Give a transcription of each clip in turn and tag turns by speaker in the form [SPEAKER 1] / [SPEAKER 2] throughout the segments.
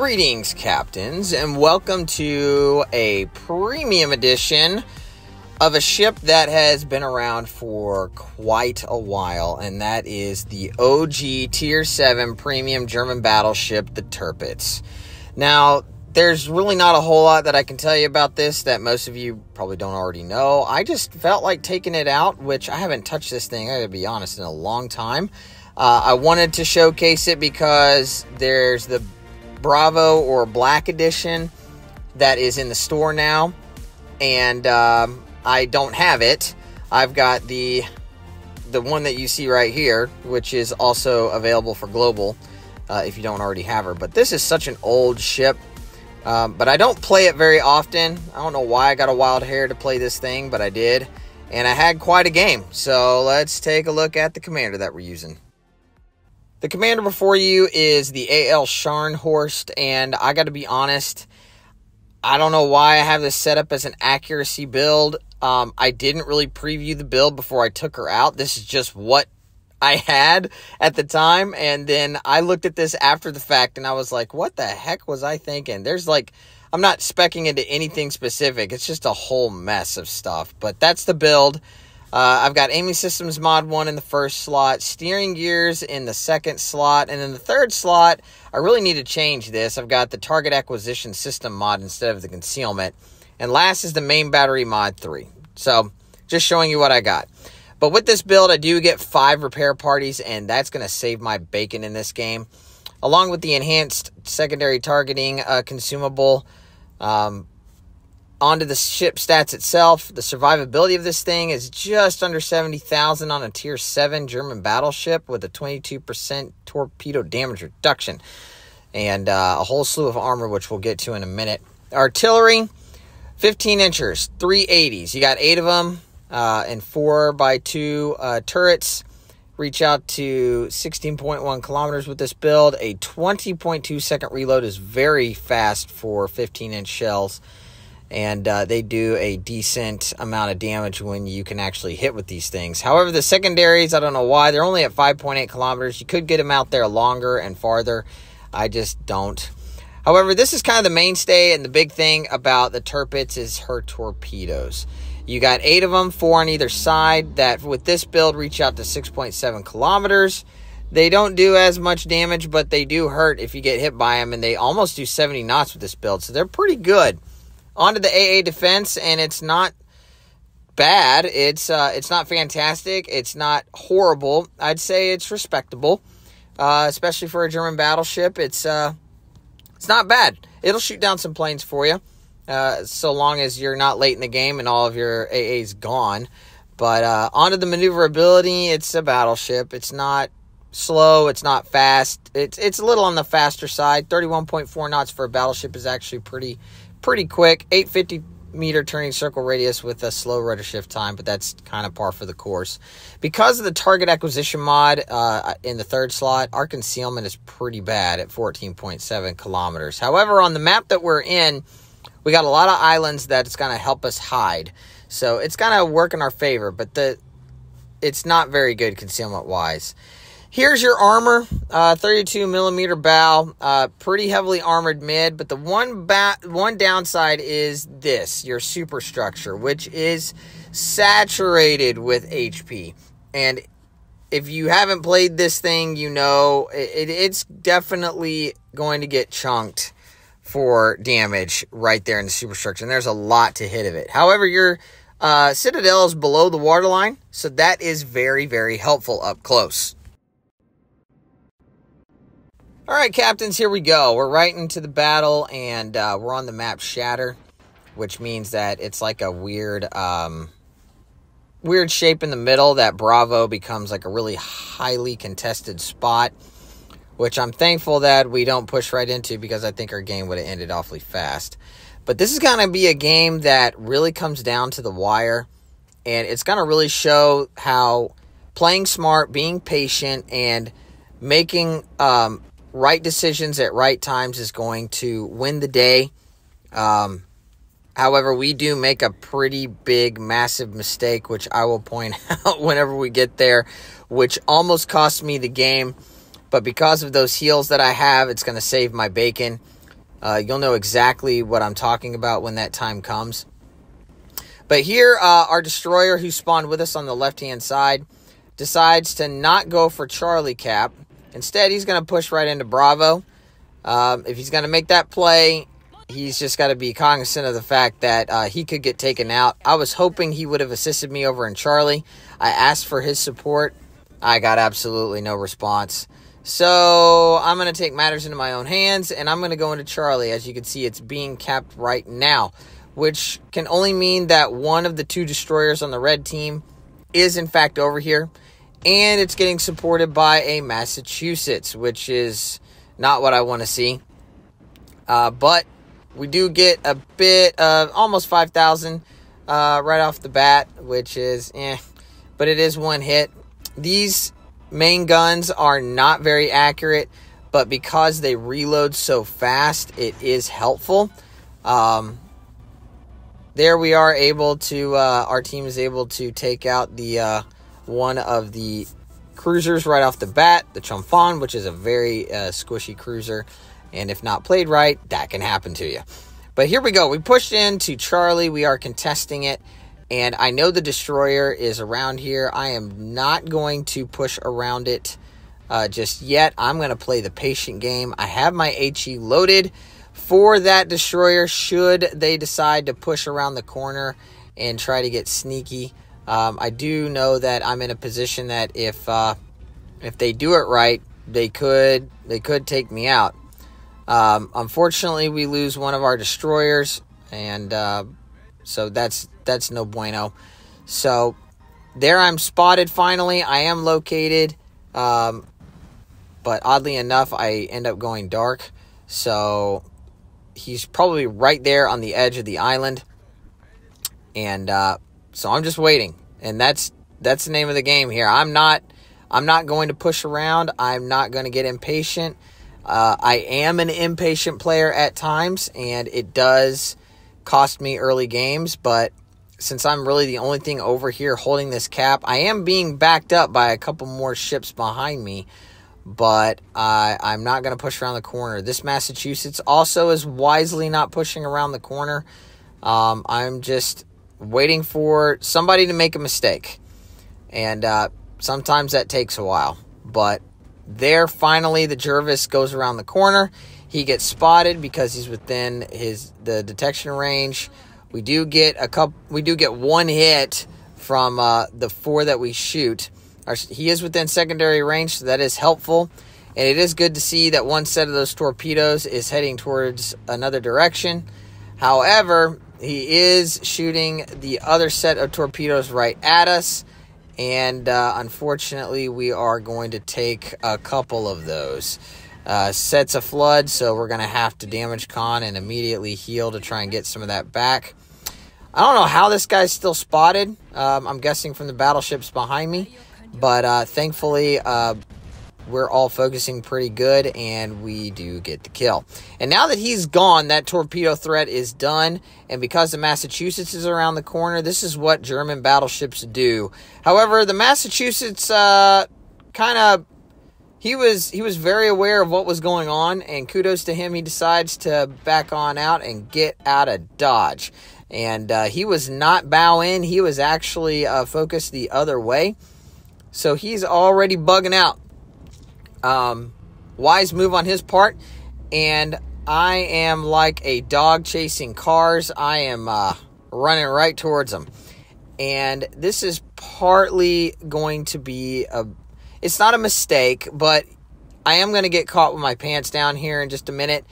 [SPEAKER 1] Greetings, captains, and welcome to a premium edition of a ship that has been around for quite a while, and that is the OG Tier 7 premium German battleship, the Tirpitz. Now, there's really not a whole lot that I can tell you about this that most of you probably don't already know. I just felt like taking it out, which I haven't touched this thing, I gotta be honest, in a long time. I wanted to showcase it because there's the Bravo or Black Edition that is in the store now, and I don't have it. I've got the one that you see right here, which is also available for global if you don't already have her. But this is such an old ship, but I don't play it very often. I don't know why I got a wild hair to play this thing, but I did, and I had quite a game. So let's take a look at the commander that we're using. The commander before you is the AL Scharnhorst, and I got to be honest, I don't know why I have this set up as an accuracy build. I didn't really preview the build before I took her out. This is just what I had at the time, and then I looked at this after the fact, and I was like, what the heck was I thinking? There's like, I'm not speccing into anything specific. It's just a whole mess of stuff, but that's the build. I've got aiming systems mod 1 in the first slot, steering gears in the second slot, and in the third slot, I really need to change this. I've got the target acquisition system mod instead of the concealment. And last is the main battery mod 3. So, just showing you what I got. But with this build, I do get 5 repair parties, and that's going to save my bacon in this game. Along with the enhanced secondary targeting consumable. Onto the ship stats itself, the survivability of this thing is just under 70,000 on a Tier 7 German battleship with a 22% torpedo damage reduction. And a whole slew of armor, which we'll get to in a minute. Artillery, 15 inchers, 380s. You got 8 of them and 4x2 turrets. Reach out to 16.1 kilometers with this build. A 20.2 second reload is very fast for 15-inch shells. And they do a decent amount of damage when you can actually hit with these things. However, the secondaries, I don't know why. They're only at 5.8 kilometers. You could get them out there longer and farther. I just don't. However, this is kind of the mainstay, and the big thing about the Tirpitz is her torpedoes. You got 8 of them, 4 on either side, that with this build reach out to 6.7 kilometers. They don't do as much damage, but they do hurt if you get hit by them, and they almost do 70 knots with this build, so they're pretty good. Onto the AA defense, and it's not bad. It's not fantastic. It's not horrible. I'd say it's respectable, especially for a German battleship. It's not bad. It'll shoot down some planes for you, so long as you're not late in the game and all of your AA's gone. But onto the maneuverability, it's a battleship. It's not slow. It's not fast. It's a little on the faster side. 31.4 knots for a battleship is actually pretty quick. 850 meter turning circle radius with a slow rudder shift time, but that's kind of par for the course. Because of the target acquisition mod in the third slot, our concealment is pretty bad at 14.7 kilometers. However, on the map that we're in, we got a lot of islands that it's going to help us hide. So it's going to work in our favor, but it's not very good concealment wise. Here's your armor, 32 millimeter bow, pretty heavily armored mid, but the one downside is this, your superstructure, which is saturated with HP. And if you haven't played this thing, you know it's definitely going to get chunked for damage right there in the superstructure, and there's a lot to hit of it. However, your citadel is below the waterline, so that is very, very helpful up close. All right, captains, here we go. We're right into the battle, and we're on the map Shatter, which means that it's like a weird shape in the middle that Bravo becomes like a really highly contested spot, which I'm thankful that we don't push right into because I think our game would have ended awfully fast. But this is going to be a game that really comes down to the wire, and it's going to really show how playing smart, being patient, and making right decisions at right times is going to win the day. However, we do make a pretty big, massive mistake, which I will point out whenever we get there, which almost cost me the game. But because of those heals that I have, it's going to save my bacon. You'll know exactly what I'm talking about when that time comes. But here, our destroyer who spawned with us on the left-hand side decides to not go for Charlie Cap. Instead, he's going to push right into Bravo. If he's going to make that play, he's just got to be cognizant of the fact that he could get taken out. I was hoping he would have assisted me over in Charlie. I asked for his support. I got absolutely no response. So I'm going to take matters into my own hands, and I'm going to go into Charlie. As you can see, it's being capped right now, which can only mean that one of the two destroyers on the red team is, in fact, over here. And it's getting supported by a Massachusetts, which is not what I want to see. But we do get a bit of almost 5,000 right off the bat, which is but it is one hit. These main guns are not very accurate, but because they reload so fast, it is helpful. There we are able to, our team is able to take out the one of the cruisers right off the bat, the Chomphon, which is a very squishy cruiser, and if not played right, that can happen to you. But here we go. We pushed into Charlie. We are contesting it, and I know the destroyer is around here. I am not going to push around it just yet. I'm going to play the patient game. I have my HE loaded for that destroyer should they decide to push around the corner and try to get sneaky. I do know that I'm in a position that if they do it right, they could take me out. Unfortunately, we lose one of our destroyers, and so that's no bueno. So there I'm spotted finally. I am located, but oddly enough, I end up going dark. So he's probably right there on the edge of the island, and so I'm just waiting, and that's the name of the game here. I'm not going to push around. I'm not going to get impatient. I am an impatient player at times, and it does cost me early games, but since I'm really the only thing over here holding this cap, I am being backed up by a couple more ships behind me, but I'm not going to push around the corner. This Massachusetts also is wisely not pushing around the corner. I'm just waiting for somebody to make a mistake, and sometimes that takes a while. But there, finally, the Jervis goes around the corner. He gets spotted because he's within the detection range. We do get one hit from the 4 that we shoot. He is within secondary range, so that is helpful. And it is good to see that one set of those torpedoes is heading towards another direction. However, he is shooting the other set of torpedoes right at us. And unfortunately, we are going to take a couple of those. Sets a flood, so we're going to have to damage con and immediately heal to try and get some of that back. I don't know how this guy's still spotted. I'm guessing from the battleships behind me. But thankfully, we're all focusing pretty good, and we do get the kill. And now that he's gone, that torpedo threat is done. And because the Massachusetts is around the corner, this is what German battleships do. However, the Massachusetts he was very aware of what was going on, and kudos to him. He decides to back on out and get out of Dodge. And he was not bow in. He was actually focused the other way. So he's already bugging out. Wise move on his part. And I am like a dog chasing cars. I am running right towards them. And this is partly going to be it's not a mistake, but I am going to get caught with my pants down here in just a minute.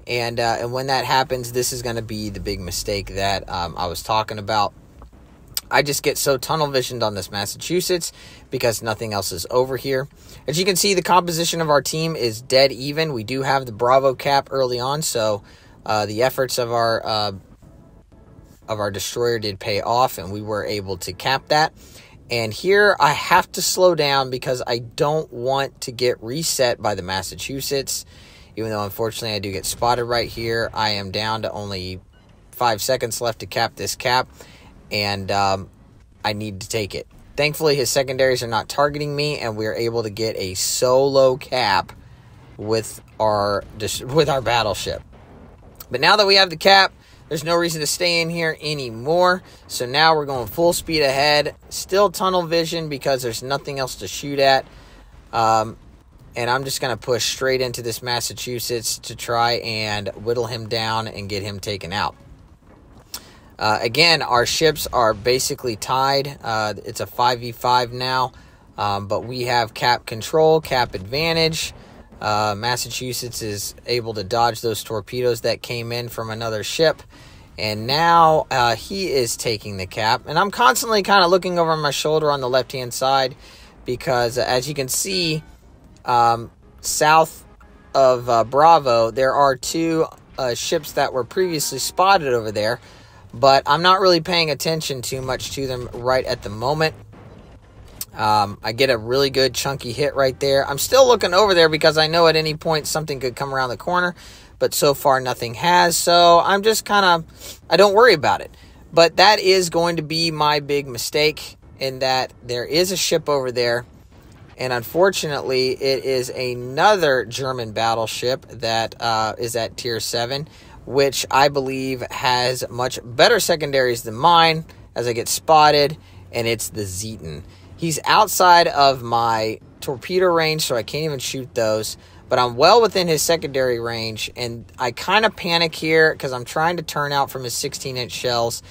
[SPEAKER 1] And when that happens, this is going to be the big mistake that I was talking about. I just get so tunnel visioned on this Massachusetts because nothing else is over here. As you can see, the composition of our team is dead even. We do have the Bravo cap early on, so the efforts of our destroyer did pay off, and we were able to cap that. And here I have to slow down because I don't want to get reset by the Massachusetts. Even though, unfortunately, I do get spotted right here. I am down to only 5 seconds left to cap this cap. And I need to take it. Thankfully, his secondaries are not targeting me, and we are able to get a solo cap with our battleship. But now that we have the cap, there's no reason to stay in here anymore. So now we're going full speed ahead. Still tunnel vision because there's nothing else to shoot at. And I'm just going to push straight into this Massachusetts to try and whittle him down and get him taken out. Again, our ships are basically tied. It's a 5v5 now. But we have cap control, cap advantage. Massachusetts is able to dodge those torpedoes that came in from another ship. And now he is taking the cap. And I'm constantly kind of looking over my shoulder on the left-hand side because, as you can see, south of Bravo, there are two ships that were previously spotted over there. But I'm not really paying attention too much to them right at the moment. I get a really good chunky hit right there. I'm still looking over there because I know at any point something could come around the corner, but so far nothing has. So I'm just I don't worry about it. But that is going to be my big mistake, in that there is a ship over there. And unfortunately, it is another German battleship that is at tier 7, which I believe has much better secondaries than mine as I get spotted, and it's the Zeton. He's outside of my torpedo range, so I can't even shoot those. But I'm well within his secondary range, and I kind of panic here because I'm trying to turn out from his 16-inch shells.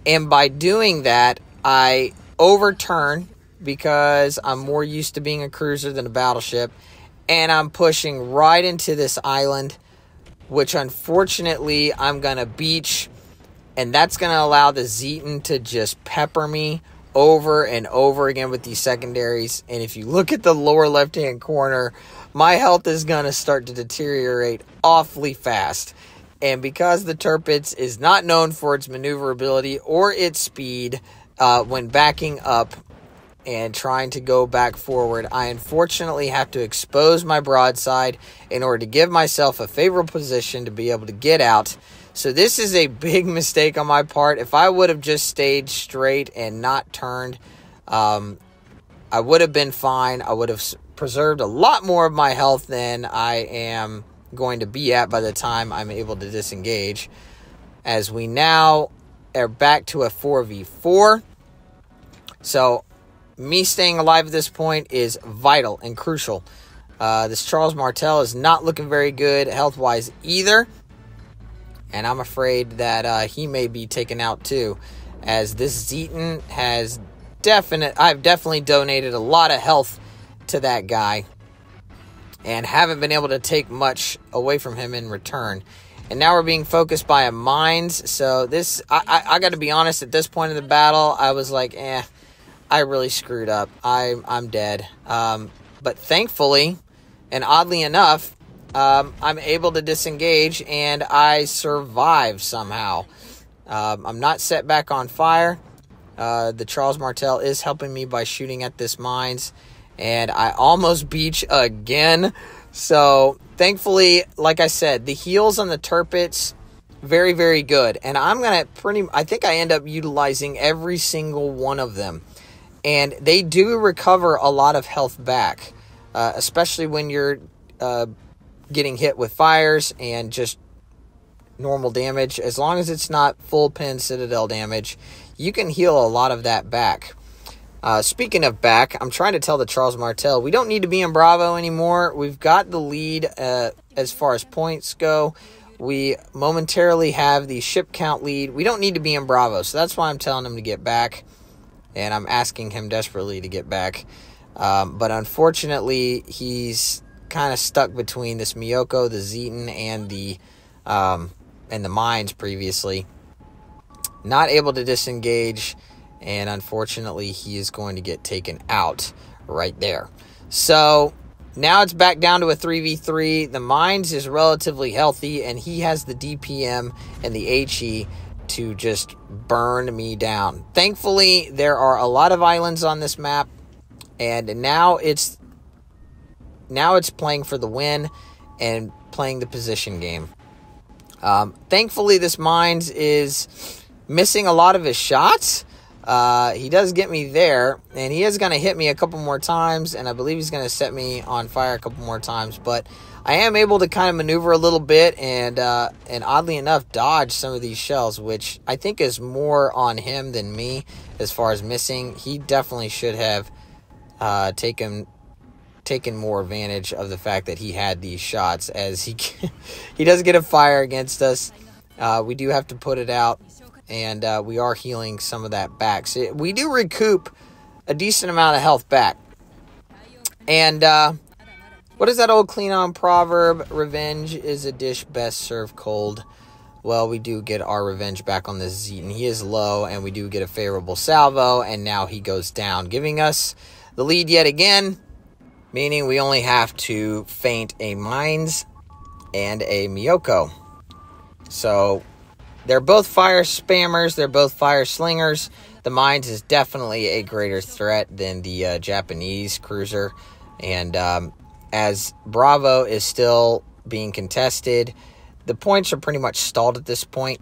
[SPEAKER 1] And by doing that, I overturn because I'm more used to being a cruiser than a battleship. And I'm pushing right into this island, which unfortunately I'm going to beach. And that's going to allow the Zeton to just pepper me over and over again with these secondaries. And if you look at the lower left-hand corner, my health is going to start to deteriorate awfully fast. And because the Tirpitz is not known for its maneuverability or its speed when backing up and trying to go back forward, I unfortunately have to expose my broadside in order to give myself a favorable position to be able to get out. So this is a big mistake on my part. If I would have just stayed straight and not turned, I would have been fine. I would have preserved a lot more of my health than I am going to be at by the time I'm able to disengage. As we now are back to a 4v4. So me staying alive at this point is vital and crucial. This Charles Martel is not looking very good health-wise either. And I'm afraid that he may be taken out too, as this Zeton has I've definitely donated a lot of health to that guy and haven't been able to take much away from him in return. And now we're being focused by a mines. So this, I got to be honest, at this point in the battle, I was like, I really screwed up. I'm dead. But thankfully, and oddly enough, I'm able to disengage, and I survive somehow. I'm not set back on fire. The Charles Martel is helping me by shooting at this mines, and I almost beach again. So, thankfully, like I said, the heals on the Tirpitz, very, very good. And I'm going to I think I end up utilizing every single one of them. And they do recover a lot of health back, especially when you're getting hit with fires and just normal damage. As long as it's not full pin Citadel damage, you can heal a lot of that back. Speaking of back, I'm trying to tell the Charles Martel, we don't need to be in Bravo anymore. We've got the lead as far as points go. We momentarily have the ship count lead. We don't need to be in Bravo, so that's why I'm telling him to get back. And I'm asking him desperately to get back. But unfortunately, he's kind of stuck between this Miyoko, the Zeton, and the mines previously. Not able to disengage, and unfortunately, he is going to get taken out right there. So now it's back down to a 3v3. The mines is relatively healthy, and he has the DPM and the HE to just burn me down. Thankfully, there are a lot of islands on this map, and now it's playing for the win and playing the position game. Thankfully, this mines is missing a lot of his shots. He does get me there, and he is going to hit me a couple more times, and I believe he's going to set me on fire a couple more times, but I am able to kind of maneuver a little bit and oddly enough dodge some of these shells, which I think is more on him than me as far as missing. He definitely should have taken more advantage of the fact that he had these shots, as he does get a fire against us. We do have to put it out, and we are healing some of that back. So we do recoup a decent amount of health back. And what is that old Klingon proverb? Revenge is a dish best served cold. Well, we do get our revenge back on this Zeton. He is low, and we do get a favorable salvo, and now he goes down, giving us the lead yet again, meaning we only have to feint a Mines and a Miyoko. So they're both fire spammers. They're both fire slingers. The Mines is definitely a greater threat than the Japanese cruiser. And as Bravo is still being contested, the points are pretty much stalled at this point.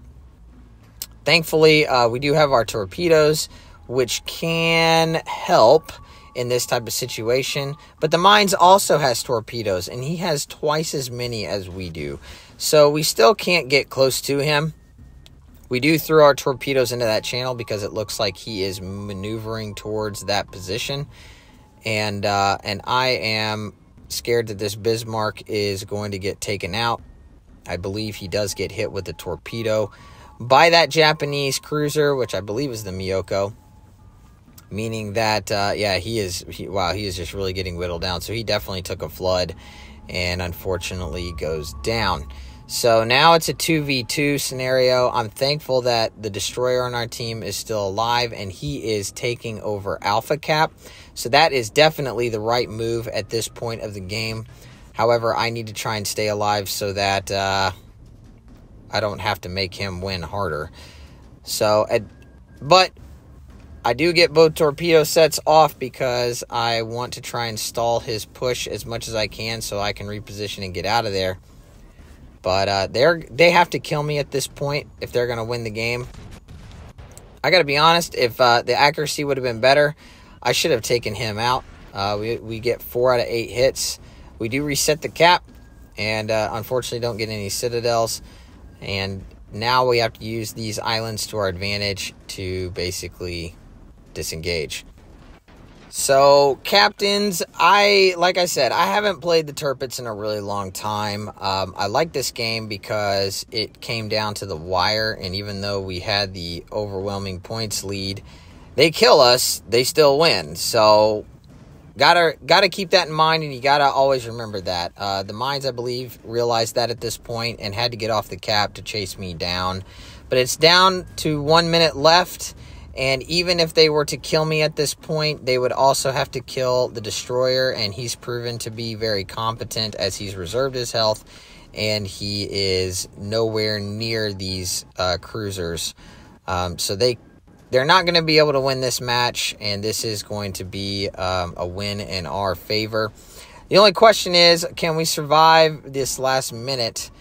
[SPEAKER 1] Thankfully, we do have our torpedoes, which can help in this type of situation. But the Mines also has torpedoes, and he has twice as many as we do. So we still can't get close to him. We do throw our torpedoes into that channel because it looks like he is maneuvering towards that position. And I am scared that this Bismarck is going to get taken out. I believe he does get hit with the torpedo by that Japanese cruiser, which I believe is the Miyoko. Meaning that, yeah, he is just really getting whittled down. So he definitely took a flood and unfortunately goes down. So now it's a 2v2 scenario. I'm thankful that the destroyer on our team is still alive and he is taking over Alpha Cap. So that is definitely the right move at this point of the game. However, I need to try and stay alive so that I don't have to make him win harder. So, but I do get both torpedo sets off because I want to try and stall his push as much as I can so I can reposition and get out of there. But they have to kill me at this point if they're going to win the game. I got to be honest, if the accuracy would have been better, I should have taken him out. We get 4 out of 8 hits. We do reset the cap, and unfortunately don't get any citadels. And now we have to use these islands to our advantage to basically disengage. So, captains, like I said, I haven't played the Tirpitz in a really long time. I like this game because it came down to the wire, and even though we had the overwhelming points lead, they kill us, they still win. So, gotta keep that in mind, and you gotta always remember that. The Mines, I believe, realized that at this point and had to get off the cap to chase me down. But it's down to 1 minute left. And even if they were to kill me at this point, they would also have to kill the destroyer. And he's proven to be very competent as he's reserved his health. And he is nowhere near these cruisers. So they're not going to be able to win this match. And this is going to be a win in our favor. The only question is, can we survive this last minute?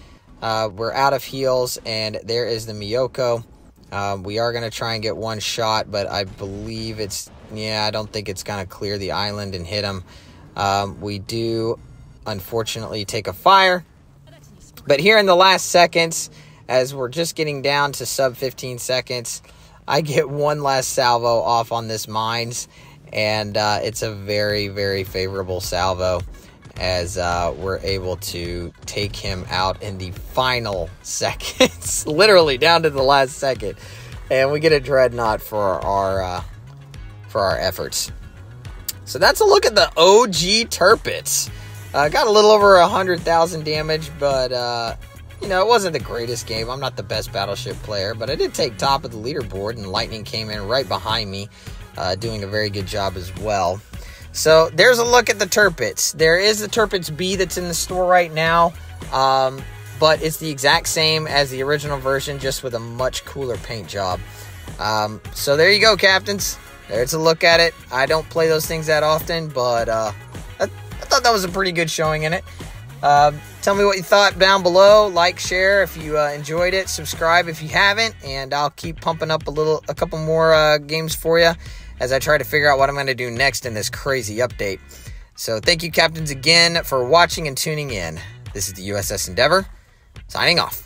[SPEAKER 1] We're out of heals. And there is the Miyoko. We are going to try and get one shot, but I believe I don't think it's going to clear the island and hit him. We do, unfortunately, take a fire. But here in the last seconds, as we're just getting down to sub 15 seconds, I get one last salvo off on this Mines, and it's a very, very favorable salvo, as we're able to take him out in the final seconds, literally down to the last second, and we get a dreadnought for our efforts. So that's a look at the OG Tirpitz. Got a little over 100,000 damage, but it wasn't the greatest game. I'm not the best battleship player, but I did take top of the leaderboard, and Lightning came in right behind me, doing a very good job as well. So there's a look at the Tirpitz. There is the Tirpitz B that's in the store right now, but it's the exact same as the original version, just with a much cooler paint job. So there you go, captains. There's a look at it. I don't play those things that often, but I thought that was a pretty good showing in it. Tell me what you thought down below. Like, share if you enjoyed it. Subscribe if you haven't, and I'll keep pumping up a couple more games for you as I try to figure out what I'm going to do next in this crazy update. So thank you, captains, again for watching and tuning in. This is the USS Endeavor, signing off.